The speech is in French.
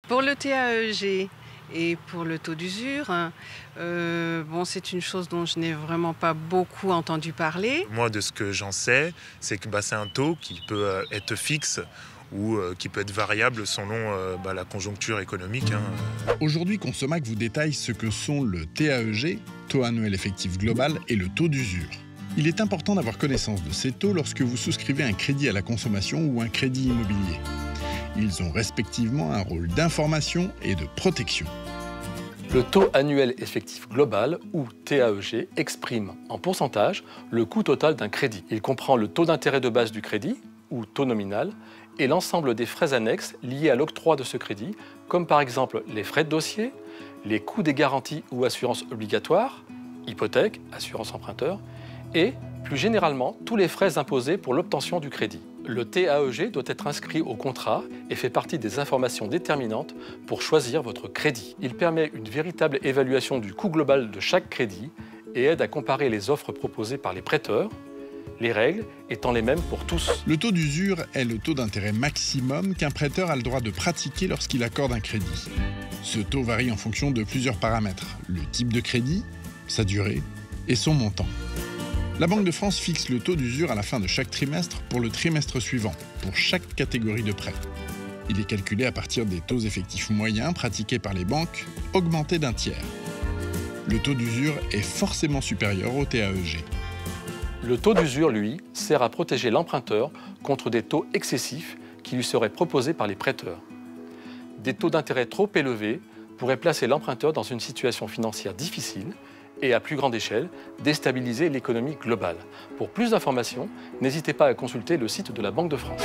Pour le TAEG et pour le taux d'usure, bon, c'est une chose dont je n'ai vraiment pas beaucoup entendu parler. Moi, de ce que j'en sais, c'est que c'est un taux qui peut être fixe ou qui peut être variable selon la conjoncture économique. Aujourd'hui, Consomac vous détaille ce que sont le TAEG, taux annuel effectif global, et le taux d'usure. Il est important d'avoir connaissance de ces taux lorsque vous souscrivez un crédit à la consommation ou un crédit immobilier. Ils ont respectivement un rôle d'information et de protection. Le taux annuel effectif global, ou TAEG, exprime en pourcentage le coût total d'un crédit. Il comprend le taux d'intérêt de base du crédit, ou taux nominal, et l'ensemble des frais annexes liés à l'octroi de ce crédit, comme par exemple les frais de dossier, les coûts des garanties ou assurances obligatoires, hypothèque, assurance emprunteur, et, plus généralement, tous les frais imposés pour l'obtention du crédit. Le TAEG doit être inscrit au contrat et fait partie des informations déterminantes pour choisir votre crédit. Il permet une véritable évaluation du coût global de chaque crédit et aide à comparer les offres proposées par les prêteurs, les règles étant les mêmes pour tous. Le taux d'usure est le taux d'intérêt maximum qu'un prêteur a le droit de pratiquer lorsqu'il accorde un crédit. Ce taux varie en fonction de plusieurs paramètres: le type de crédit, sa durée et son montant. La Banque de France fixe le taux d'usure à la fin de chaque trimestre pour le trimestre suivant, pour chaque catégorie de prêt. Il est calculé à partir des taux effectifs moyens pratiqués par les banques, augmentés d'un tiers. Le taux d'usure est forcément supérieur au TAEG. Le taux d'usure, lui, sert à protéger l'emprunteur contre des taux excessifs qui lui seraient proposés par les prêteurs. Des taux d'intérêt trop élevés pourraient placer l'emprunteur dans une situation financière difficile et, à plus grande échelle, déstabiliser l'économie globale. Pour plus d'informations, n'hésitez pas à consulter le site de la Banque de France.